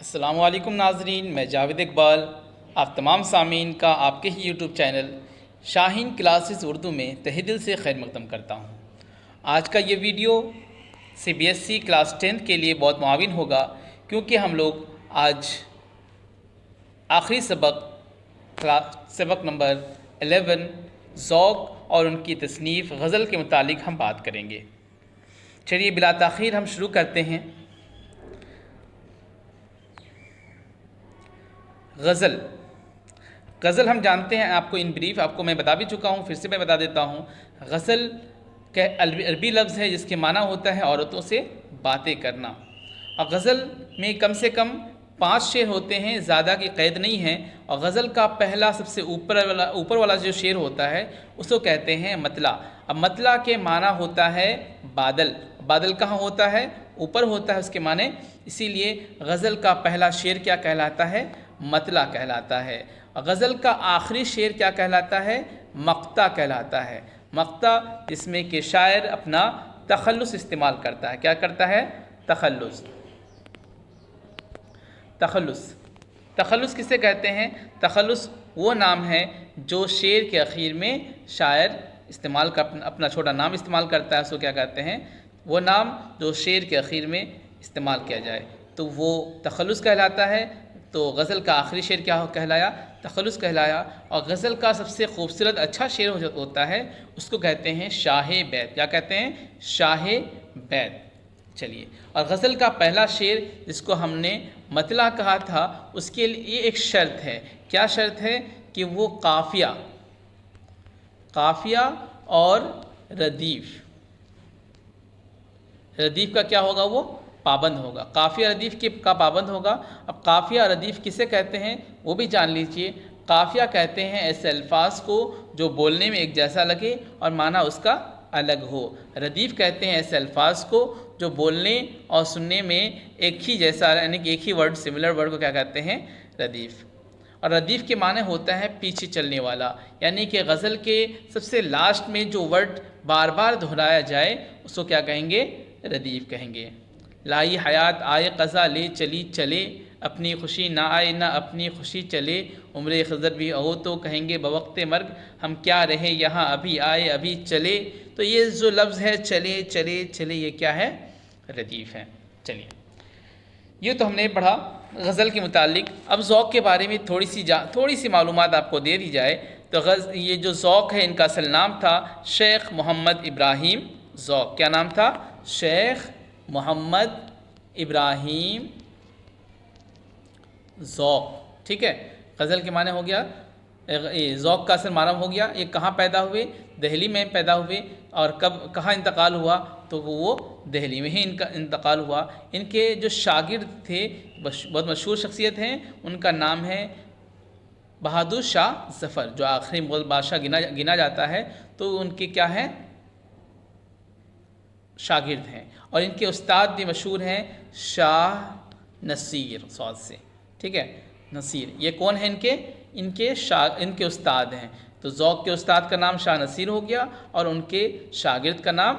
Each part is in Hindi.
अस्सलामु अलैकुम नाज़रीन, मैं जावेद इकबाल आप तमाम सामीन का आपके ही YouTube channel Shaheen classes Urdu में तहे दिल से खैर मकदम करता हूँ। आज का ये वीडियो सीबीएसई क्लास 10 के लिए बहुत मुआविन होगा, क्योंकि हम लोग आज आखिरी सबक नंबर 11 ज़ौक़ और उनकी तसनीफ़ गज़ल के मुतालिक हम बात करेंगे। चलिए बिला ताख़ीर हम शुरू करते हैं। गज़ल हम जानते हैं, आपको इन ब्रीफ आपको मैं बता भी चुका हूँ, फिर से मैं बता देता हूँ। गज़ल का अरबी लफ्ज़ है जिसके माना होता है औरतों से बातें करना। और गज़ल में कम से कम 5 शेर होते हैं, ज़्यादा की क़ैद नहीं है। और गज़ल का पहला सबसे ऊपर वाला जो शेर होता है उसको कहते हैं मतला। अब मतला के माना होता है बादल। बादल कहाँ होता है? ऊपर होता है उसके माने, इसीलिए गज़ल का पहला शेर क्या कहलाता है? मतला कहलाता है। गज़ल का आखिरी शेर क्या कहलाता है? मक्ता कहलाता है। मक्ता जिसमें कि शायर अपना तखल्लुस इस्तेमाल करता है। क्या करता है? तखल्लुस। तखल्लुस किसे कहते हैं? तखल्लुस वो नाम है जो शेर के आखिर में शायर इस्तेमाल का अपना छोटा नाम इस्तेमाल करता है, उसको क्या कहते हैं? वो नाम जो शेर के आखिर में इस्तेमाल किया जाए तो वो तखल्लुस कहलाता है। तो गज़ल का आखिरी शेर क्या कहलाया? तखल्लुस कहलाया। और गज़ल का सबसे खूबसूरत अच्छा शेर होता है उसको कहते हैं शाह बैत। क्या कहते हैं? शाह बैत। चलिए, और गज़ल का पहला शेर जिसको हमने मतला कहा था उसके लिए एक शर्त है। क्या शर्त है? कि वो काफ़िया और रदीफ़ का क्या होगा? वो पाबंद होगा। काफ़िया रदीफ़ का पाबंद होगा। अब काफ़िया रदीफ़ किसे कहते हैं वो भी जान लीजिए। काफ़िया कहते हैं ऐसे अल्फाज को जो बोलने में एक जैसा लगे और माना उसका अलग हो। रदीफ़ कहते हैं ऐसे अल्फाज को जो बोलने और सुनने में एक ही जैसा, यानी कि एक ही वर्ड, सिमिलर वर्ड को क्या कहते हैं? रदीफ़। और रदीफ़ के माने होता है पीछे चलने वाला, यानी कि गज़ल के सबसे लास्ट में जो वर्ड बार बार दोहराया जाए उसको क्या कहेंगे? रदीफ़ कहेंगे। लाई हयात आए क़ज़ा ले चली चले, अपनी खुशी ना आए ना अपनी खुशी चले, उम्र खज़र भी हो तो कहेंगे बवक़्ते मर्ग, हम क्या रहे यहाँ अभी आए अभी चले। तो ये जो लफ्ज़ है चले चले चले, ये क्या है? रदीफ़ है। चलिए, ये तो हमने पढ़ा गज़ल के मुतालिक। अब ज़ौक़ के बारे में थोड़ी सी मालूमात आपको दे दी जाए तो ये जो ज़ौक़ है इनका असल नाम था शेख मोहम्मद इब्राहीम ज़ौक़। क्या नाम था? शेख मोहम्मद इब्राहीम ज़ौक़। ठीक है, गज़ल के माने हो गया, ज़ौक़ का असल माना हो गया। ये कहाँ पैदा हुए? दिल्ली में पैदा हुए। और कब कहाँ इंतकाल हुआ? तो वो दिल्ली में ही इनका इंतकाल हुआ। इनके जो शागिर्द थे बहुत मशहूर शख्सियत हैं, उनका नाम है बहादुर शाह ज़फ़र, जो आखिरी मुग़ल बादशाह गिना जाता है। तो उनके क्या हैं? शागिर्द हैं। और इनके उस्ताद भी मशहूर हैं, शाह नसीर सौद से। ठीक है, नसीर। ये कौन है? इनके उस्ताद हैं। तो ज़ौक़ के उस्ताद का नाम शाह नसीर हो गया और उनके शागिर्द का नाम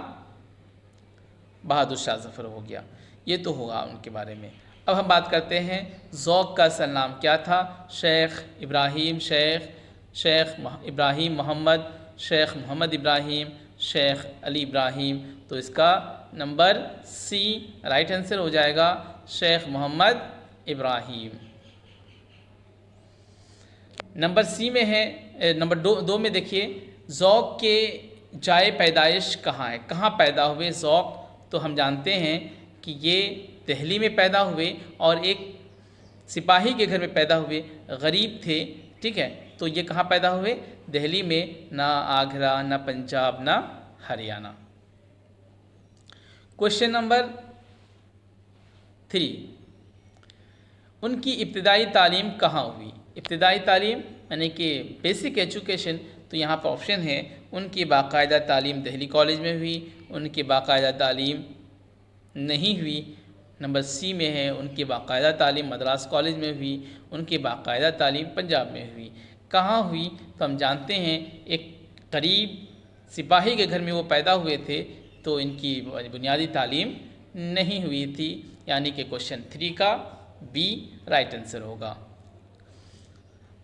बहादुर शाह ज़फ़र हो गया। ये तो होगा उनके बारे में। अब हम बात करते हैं ज़ौक़ का असल नाम क्या था? शेख इब्राहीम मोहम्मद, शेख मोहम्मद इब्राहीम, शेख अली इब्राहीम। तो इसका नंबर सी राइट आंसर हो जाएगा, शेख मोहम्मद इब्राहीम। नंबर सी में है, नंबर दो में देखिए, ज़ौक़ के जाए पैदाइश कहाँ है? कहाँ पैदा हुए ज़ौक़? तो हम जानते हैं कि ये दिल्ली में पैदा हुए और एक सिपाही के घर में पैदा हुए। गरीब थे। ठीक है, तो ये कहाँ पैदा हुए? दिल्ली में, ना आगरा, ना पंजाब, ना हरियाणा। क्वेश्चन नंबर 3, उनकी इब्तिदाई तालीम कहाँ हुई? इब्तिदाई तालीम यानी कि बेसिक एजुकेशन। तो यहाँ पर ऑप्शन है, उनकी बाकायदा तालीम दिल्ली कॉलेज में हुई, उनकी बाकायदा तालीम नहीं हुई। नंबर सी में है, उनकी बाकायदा तालीम मद्रास कॉलेज में हुई, उनकी बाकायदा तालीम पंजाब में हुई। कहाँ हुई? तो हम जानते हैं एक गरीब सिपाही के घर में वो पैदा हुए थे, तो इनकी बुनियादी तालीम नहीं हुई थी। यानी कि क्वेश्चन 3 का बी राइट आंसर होगा।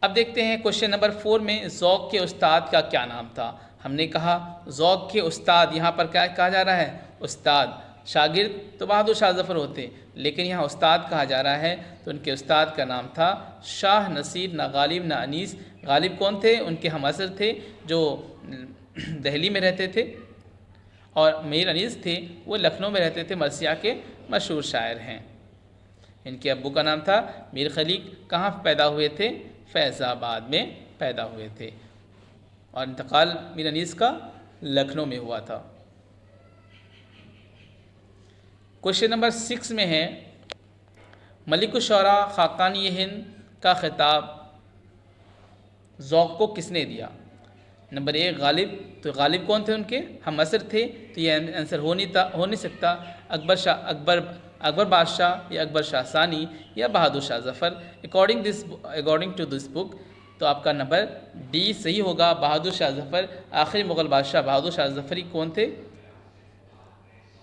अब देखते हैं क्वेश्चन नंबर 4 में ज़ौक़ के उस्ताद का क्या नाम था। हमने कहा ज़ौक़ के उस्ताद, यहाँ पर क्या कहा जा रहा है, उस्ताद। शागिर्द तो बहादुर शाह ज़फ़र होते, लेकिन यहाँ उस्ताद कहा जा रहा है, तो उनके उस्ताद का नाम था शाह नसीर, ना गालिब ना अनीस। गालिब कौन थे, उनके हमअसर थे जो दिल्ली में रहते थे, और मीर अनीस थे वो लखनऊ में रहते थे, मरसिया के मशहूर शायर हैं। इनके अब्बू का नाम था मीर खलीक। कहाँ पैदा हुए थे, फैज़ाबाद में पैदा हुए थे, और इंतकाल मीर अनीस का लखनऊ में हुआ था। क्वेश्चन नंबर 6 में है मलिक शुरा खाकानी हिंद का खिताब ज़ौक़ को किसने दिया। नंबर 1 गालिब, तो गालिब कौन थे, उनके हम असर थे, तो ये आंसर हो नहीं सकता। अकबर बादशाह या अकबर शाह सानी या Bahadur Shah Zafar. According to this book, तो आपका नंबर डी सही होगा, बहादुर शाह ज़फ़र। आखिरी मुग़ल बादशाह बहादुर शाह ज़फ़र ही कौन थे,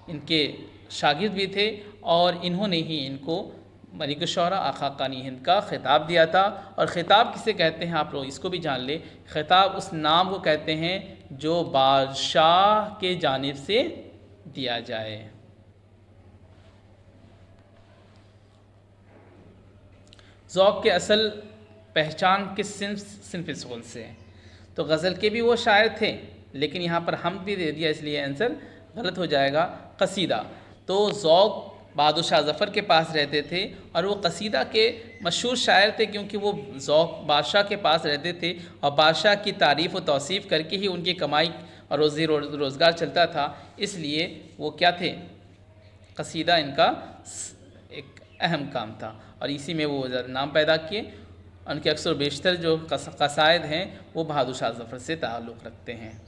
इनके शागिर्द भी थे, और इन्होंने ही इनको मलिक शुरा खाकानी हिंद का ख़िताब दिया था। और ख़िताब किसे कहते हैं, आप लोग इसको भी जान ले। ख़िताब उस नाम को कहते हैं जो बादशाह के जानिब से दिया जाए। ज़ौक़ के असल पहचान किस सिंफ सूल से है, तो गज़ल के भी वो शायर थे, लेकिन यहाँ पर हम भी दे दिया, इसलिए आंसर गलत हो जाएगा। कसीदा, तो ज़ौक़ बहादुर शाह ज़फ़र के पास रहते थे, और वो कसीदा के मशहूर शायर थे, क्योंकि वो ज़ौक़ बादशाह के पास रहते थे, और बादशाह की तारीफ़ व तौसीफ़ करके ही उनकी कमाई और रोज़ी रोज़गार चलता था। इसलिए वो क्या थे, कसीदा इनका एक अहम काम था, और इसी में वो नाम पैदा किए। उनके अक्सर बेशतर जो कसायद हैं वो बहादुर शाह ज़फ़र से ताल्लुक़ रखते हैं।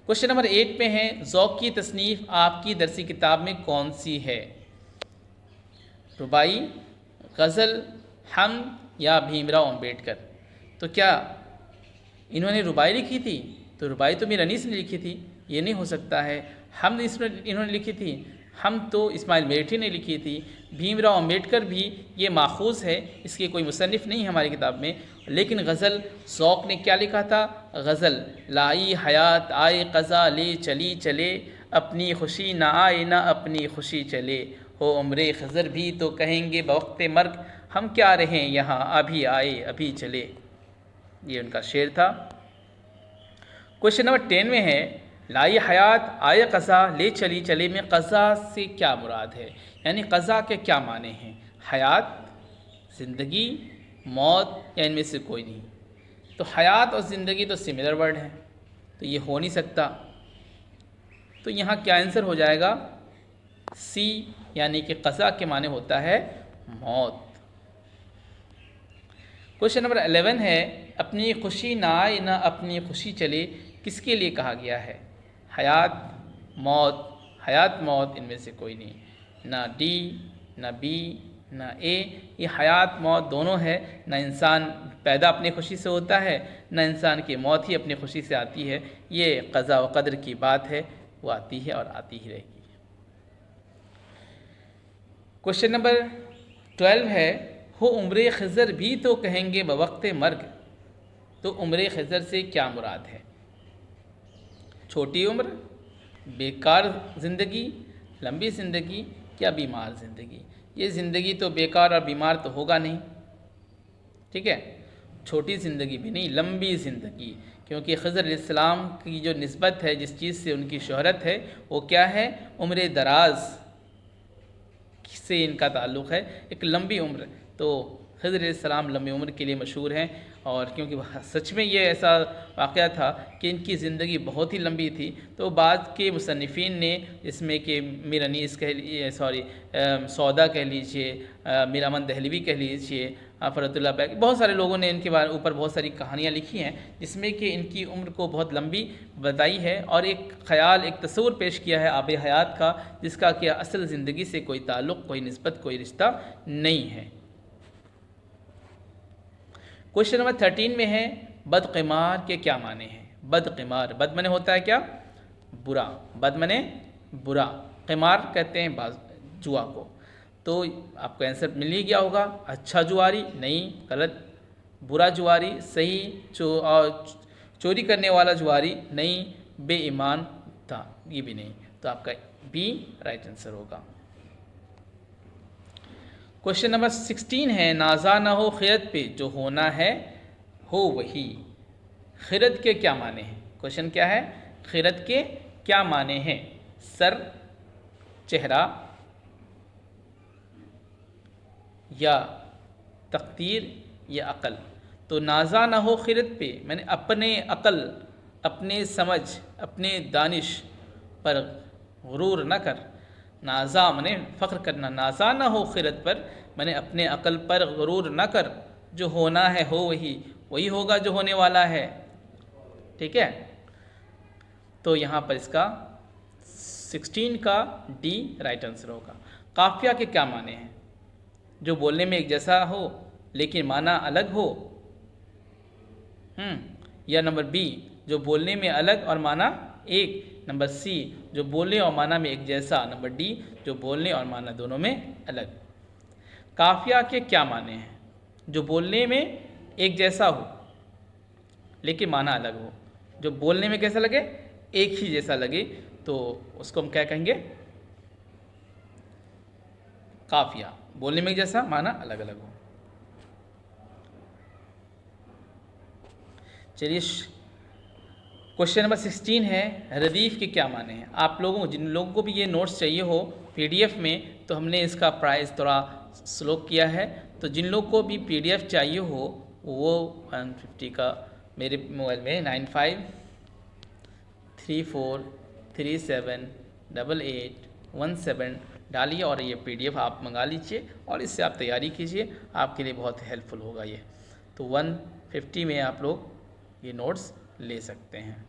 क्वेश्चन नंबर 8 में है ज़ौक़ की तसनीफ़ आपकी दरसी किताब में कौन सी है। रुबाई, गज़ल, हम या भीमराव अम्बेडकर। तो क्या इन्होंने रुबाई लिखी थी, तो रुबाई तो मीर अनीस ने लिखी थी, ये नहीं हो सकता है। हम इन्होंने लिखी थी, हम तो इस्माइल मेरठी ने लिखी थी। भीमराव अम्बेडकर भी ये माखूज़ है, इसके कोई मुसन्निफ़ नहीं है हमारी किताब में। लेकिन गज़ल ज़ौक़ ने क्या लिखा था, गज़ल लाई हयात आए क़ज़ा ले चली चले, अपनी खुशी ना आए ना अपनी खुशी चले, हो उम्रे खज़र भी तो कहेंगे बवक़्ते मर्ग, हम क्या रहें यहाँ अभी आए अभी चले। ये उनका शेर था। क्वेश्चन नंबर 10 में है लाई हयात आए क़ज़ा ले चली चले में क़ज़ा से क्या मुराद है, यानी क़ज़ा के क्या माने हैं। हयात ज़िंदगी, मौत, या इनमें से कोई नहीं। तो हयात और ज़िंदगी तो सिमिलर वर्ड हैं, तो ये हो नहीं सकता। तो यहाँ क्या आंसर हो जाएगा, सी, यानी कि क़ज़ा के माने होता है मौत। क्वेश्चन नंबर 11 है अपनी खुशी ना आए ना अपनी खुशी चले किसके लिए कहा गया है। हयात मौत इनमें से कोई नहीं, ना डी ना बी ना ए। ये हयात मौत दोनों है, ना इंसान पैदा अपनी खुशी से होता है, ना इंसान की मौत ही अपनी खुशी से आती है। ये क़ज़ा व क़दर की बात है, वो आती है और आती ही रहेगी। क्वेश्चन नंबर 12 है हो उम्रे खिज़र भी तो कहेंगे बवक़्ते मर्ग। तो उम्रे खिज़र से क्या मुराद है, छोटी उम्र, बेकार ज़िंदगी, लंबी ज़िंदगी या बीमार ज़िंदगी। ये ज़िंदगी तो बेकार और बीमार तो होगा नहीं, ठीक है, छोटी ज़िंदगी भी नहीं, लंबी ज़िंदगी। क्योंकि खज़र अलैहिस्सलाम की जो निस्बत है, जिस चीज़ से उनकी शोहरत है, वो क्या है, उम्र दराज से इनका ताल्लुक़ है, एक लंबी उम्र। तो खज़र अलैहिस्सलाम लंबी उम्र के लिए मशहूर हैं, और क्योंकि सच में ये ऐसा वाक़या था कि इनकी ज़िंदगी बहुत ही लंबी थी। तो बाद के मुसन्निफ़ीन ने, इसमें कि मीर अनीस कह लीजिए, सौदा कह लीजिए, मीर अमन दहलवी कह लीजिए, फ़रतुल्लाह बैग, बहुत सारे लोगों ने इनके बारे ऊपर बहुत सारी कहानियाँ लिखी हैं, जिसमें कि इनकी उम्र को बहुत लंबी बताई है, और एक ख़याल, एक तस्वुर पेश किया है आब हयात का, जिसका कि असल ज़िंदगी से कोई ताल्लुक़, कोई निस्बत, कोई रिश्ता नहीं है। क्वेश्चन नंबर 13 में है बदक़िमार के क्या माने हैं। बदक़िमार, बद मने होता है क्या, बुरा, बद मने बुरा, क़िमार कहते हैं जुआ को। तो आपको आंसर मिल ही गया होगा। अच्छा जुआरी नहीं, गलत। बुरा जुआरी सही, चोरी करने वाला जुआरी नहीं, बेईमान था ये भी नहीं। तो आपका बी राइट आंसर होगा। क्वेश्चन नंबर 16 है, नाजा ना हो खिरत पे, जो होना है हो वही। खिरत के क्या माने हैं? क्वेश्चन क्या है, खिरत के क्या माने हैं? सर, चेहरा, या तकदीर, या अकल। तो नाजा ना हो खिरत पे मैंने अपने अकल, अपने समझ, अपने दानिश पर गुरूर न कर। नाजा मैंने फ़ख्र करना, नाजा ना हो खिरत पर मैंने अपने अकल पर गुरूर न कर, जो होना है हो वही, वही होगा जो होने वाला है। ठीक है, तो यहाँ पर इसका 16 का डी राइट आंसर होगा। काफिया के क्या माने हैं? जो बोलने में एक जैसा हो लेकिन माना अलग हो। या नंबर बी, जो बोलने में अलग और माना एक। नंबर सी, जो बोलने और माना में एक जैसा। नंबर डी, जो बोलने और माना दोनों में अलग। काफिया के क्या माने हैं? जो बोलने में एक जैसा हो लेकिन माना अलग हो। जो बोलने में कैसा लगे? एक ही जैसा लगे, तो उसको हम क्या कहेंगे? काफिया। बोलने में एक जैसा, माना अलग अलग हो। चलिए, क्वेश्चन नंबर 16 है, रदीफ़ के क्या माने हैं? आप लोगों को, जिन लोगों को भी ये नोट्स चाहिए हो पीडीएफ में, तो हमने इसका प्राइस थोड़ा स्लो किया है। तो जिन लोगों को भी पीडीएफ चाहिए हो वो 150 का मेरे मोबाइल में 9534378817 डालिए और ये पीडीएफ आप मंगा लीजिए और इससे आप तैयारी कीजिए, आपके लिए बहुत हेल्पफुल होगा ये। तो 150 में आप लोग ये नोट्स ले सकते हैं।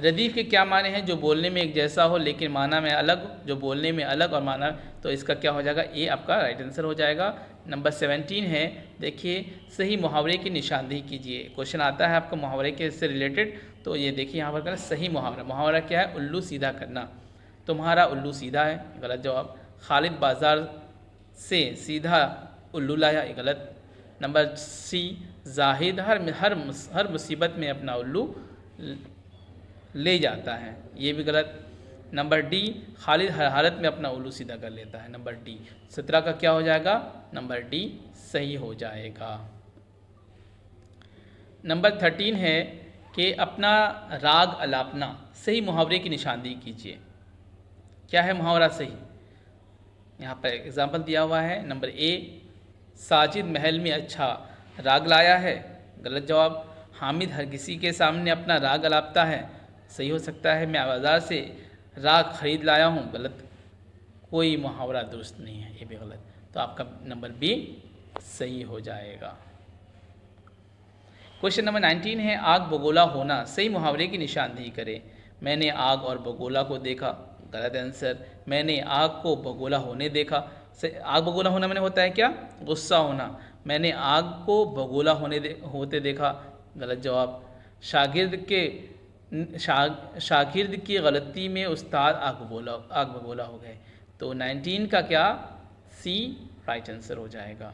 रदीफ़ के क्या माने हैं? जो बोलने में एक जैसा हो लेकिन माना में अलग। जो बोलने में अलग और माना, तो इसका क्या हो जाएगा? ए आपका राइट आंसर हो जाएगा। नंबर 17 है, देखिए, सही मुहावरे की निशानदेही कीजिए। क्वेश्चन आता है आपको मुहावरे के से रिलेटेड, तो ये देखिए यहाँ पर करना सही मुहावरा। मुहावरा क्या है? उल्लू सीधा करना। तुम्हारा उल्लू सीधा है, गलत जवाब। खालिद बाजार से सीधा उल्लू लाया, ये गलत। नंबर सी, जाहिद हर मुसीबत में अपना उल्लू ले जाता है, ये भी गलत। नंबर डी, खालिद हर हालत में अपना उल्लू सीधा कर लेता है। Number D. 17 का क्या हो जाएगा? नंबर डी सही हो जाएगा। नंबर 13 है कि अपना राग अलापना। सही मुहावरे की निशानदेही कीजिए। क्या है मुहावरा सही? यहाँ पर एग्जाम्पल दिया हुआ है। नंबर ए, साजिद महल में अच्छा राग लाया है, गलत जवाब। हामिद हर किसी के सामने अपना राग अलापता है, सही हो सकता है। मैं बाज़ार से राग खरीद लाया हूँ, गलत। कोई मुहावरा दुरुस्त नहीं है, ये भी गलत। तो आपका नंबर बी सही हो जाएगा। क्वेश्चन नंबर 19 है, आग बगोला होना। सही मुहावरे की निशानदेही करें। मैंने आग और बगोला को देखा, गलत आंसर। मैंने आग को बगोला होने देखा। आग बगोला होना मैंने होता है क्या? गुस्सा होना। मैंने आग को बगोला होते देखा, गलत जवाब। शागिर्द की गलती में उस्ताद आग बगोला हो गए। तो 19 का क्या? सी राइट आंसर हो जाएगा।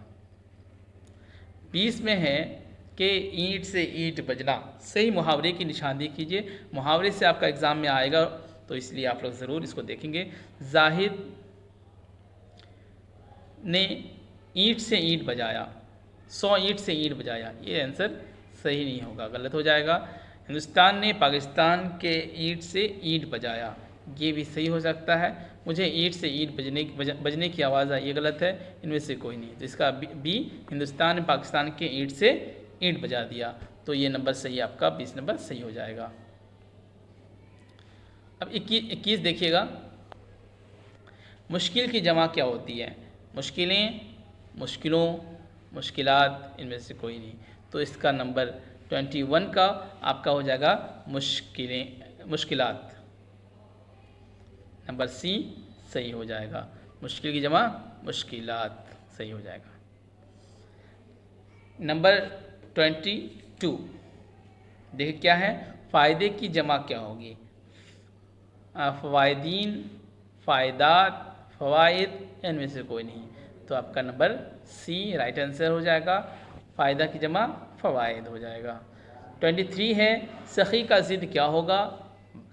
20 में है कि ईंट से ईंट बजना। सही मुहावरे की निशानदेही कीजिए। मुहावरे से आपका एग्ज़ाम में आएगा, तो इसलिए आप लोग ज़रूर इसको देखेंगे। जाहिद ने ईंट से ईंट बजाया, 100 ईंट से ईंट बजाया, ये आंसर सही नहीं होगा, गलत हो जाएगा। हिंदुस्तान ने पाकिस्तान के ईंट से ईंट बजाया, ये भी सही हो सकता है। मुझे ईंट से ईंट बजने की आवाज़ आई, ये गलत है। इनमें से कोई नहीं, तो इसका बी, हिंदुस्तान ने पाकिस्तान के ईंट से ईंट बजा दिया। तो ये नंबर सही, आपका 20 नंबर सही हो जाएगा। अब 21 देखिएगा, मुश्किल की जमा क्या होती है? मुश्किलें, मुश्किलों, मुश्किलात, इनमें से कोई नहीं। तो इसका नंबर 21 का आपका हो जाएगा मुश्किलात। नंबर सी सही हो जाएगा। मुश्किल की जमा मुश्किलात, सही हो जाएगा। नंबर 22 देखिए क्या है, फ़ायदे की जमा क्या होगी? फ़वायदीन, फ़ायदात, फ़वाइद, इनमें से कोई नहीं, तो आपका नंबर सी राइट आंसर हो जाएगा। फ़ायदा की जमा फ़वाइद हो जाएगा। 23 है, सखी का ज़िद क्या होगा?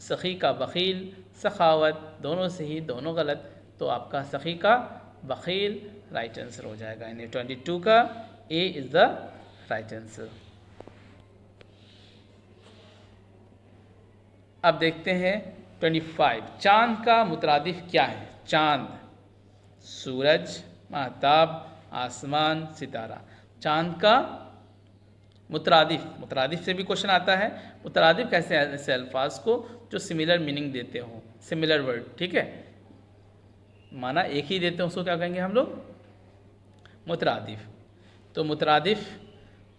सखी का बख़ील, सखावत, दोनों सही दोनों गलत, तो आपका सखी का बख़ील राइट आंसर हो जाएगा। यानी 22 का A is the right answer. अब देखते हैं 25, चांद का मुतरादिफ क्या है? चांद, सूरज, महताब, आसमान, सितारा। चांद का मुतरादिफ, मुतरादिफ से भी क्वेश्चन आता है। मुतरादिफ कैसे हैं? ऐसे अल्फाज को जो सिमिलर मीनिंग देते हों, सिमिलर वर्ड, ठीक है, माना एक ही देते हैं, उसको क्या कहेंगे हम लोग? मुतरादिफ। तो मुतरादिफ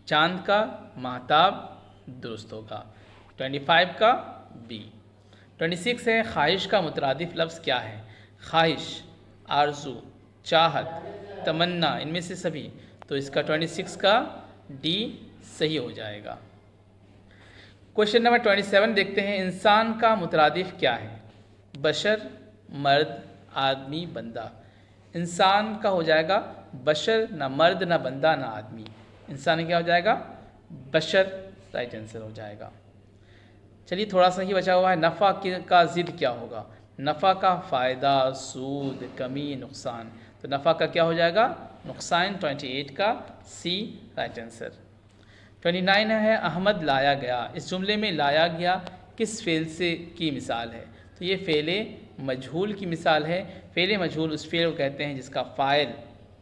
चांद का, महताब दुरुस्त होगा। 25 का बी। 26 है, ख्वाहिश का मुतरादिफ लफ्ज़ क्या है? ख्वाहिश, आरजू, चाहत, तमन्ना, इनमें से सभी, तो इसका 26 का डी सही हो जाएगा। क्वेश्चन नंबर 27 देखते हैं, इंसान का मुतरादिफ क्या है? बशर, मर्द, आदमी, बंदा। इंसान का हो जाएगा बशर, ना मर्द ना बंदा ना आदमी। इंसान क्या हो जाएगा? बशर राइट आंसर हो जाएगा। चलिए थोड़ा सा ही बचा हुआ है, नफ़ा का ज़िद क्या होगा? नफ़ा का फ़ायदा, सूद, कमी, नुकसान, तो नफ़ा का क्या हो जाएगा? नुकसान। 28 का सी राइट आंसर। 29 है, अहमद लाया गया। इस जुमले में लाया गया किस फ़ेल से की मिसाल है? तो ये फ़ेले मजहूल की मिसाल है। फ़ेले मजहूल उस फ़ेल को कहते हैं जिसका फ़ाइल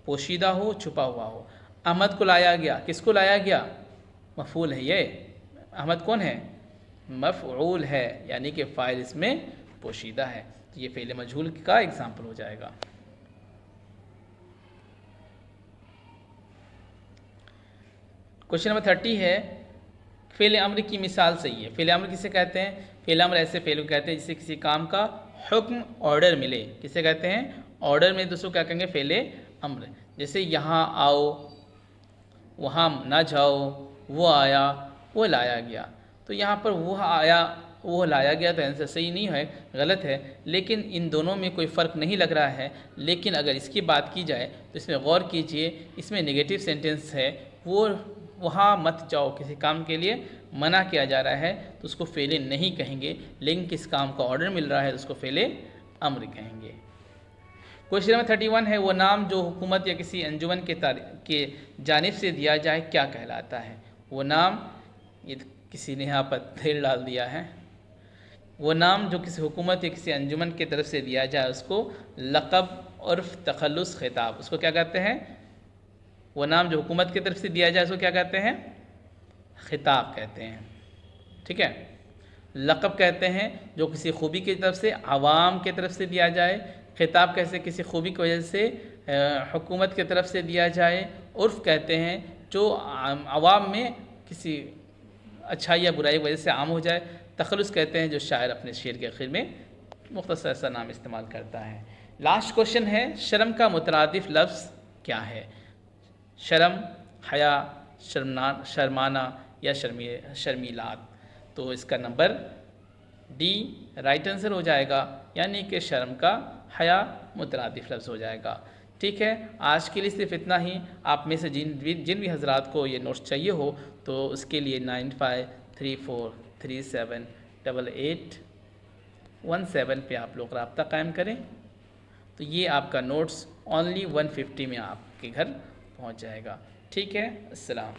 पोशीदा हो, छुपा हुआ हो। अहमद को लाया गया, किसको लाया गया? मफ़ूल है ये। अहमद कौन है? मफ़ऊल है, यानी कि फ़ाइल इसमें पोशीदा है, तो ये फ़ेल मजहूल का एग्जाम्पल हो जाएगा। क्वेश्चन नंबर 30 है, फ़ेल अम्र की मिसाल सही है। फ़ेल अम्र किसे कहते हैं? फ़ेल अम्र ऐसे फ़ेल को कहते हैं जिससे किसी काम का हुक्म, ऑर्डर मिले। किसे कहते हैं? ऑर्डर में दोस्तों क्या कहेंगे? फ़ेल अम्र। जैसे यहाँ आओ, वहाँ ना जाओ, वो आया, वो लाया गया। तो यहाँ पर वो आया, वो लाया गया, तो आंसर सही नहीं है, गलत है। लेकिन इन दोनों में कोई फ़र्क नहीं लग रहा है। लेकिन अगर इसकी बात की जाए तो इसमें गौर कीजिए, इसमें नेगेटिव सेंटेंस है, वो वहाँ मत जाओ, किसी काम के लिए मना किया जा रहा है, तो उसको फ़ेले नहीं कहेंगे। लेकिन किस काम का ऑर्डर मिल रहा है तो उसको फ़ेले अम्र कहेंगे। क्वेश्चन नंबर 31 है, वो नाम जो हुकूमत या किसी अंजुमन के जानिब से दिया जाए क्या कहलाता है? वो नाम, ये किसी ने यहाँ पर तेल डाल दिया है। वो नाम जो किसी हुकूमत या किसी अंजुमन की तरफ से दिया जाए उसको लक़ब, उर्फ़, तखल्लुस, खिताब, उसको क्या कहते हैं? वो नाम जो हुकूमत की तरफ से दिया जाए उसको क्या कहते हैं? खिताब कहते हैं, ठीक है। लक़ब कहते हैं जो किसी खूबी की तरफ से, आवाम की तरफ से दिया जाए। खिताब कैसे? किसी खूबी की वजह से हुकूमत की तरफ से दिया जाए। उर्फ़ कहते हैं जो आवाम में किसी अच्छाई या बुराई की वजह से आम हो जाए। तखल्लुस कहते हैं जो शायर अपने शेर के आखिर में मुख्तसर ऐसा नाम इस्तेमाल करता है। लास्ट क्वेश्चन है, शर्म का मुतरादिफ लफ्ज़ क्या है? शर्म, हया, शर्माना या शर्मीलात, तो इसका नंबर डी राइट आंसर हो जाएगा, यानी कि शर्म का हया मुतरादिफ लफ्ज़ हो जाएगा। ठीक है, आज के लिए सिर्फ इतना ही। आप में से जिन भी हजरात को ये नोट्स चाहिए हो तो उसके लिए 9534378817 पे आप लोग रब्ता कायम करें, तो ये आपका नोट्स ओनली 150 में आपके घर पहुंच जाएगा। ठीक है, अस्सलाम।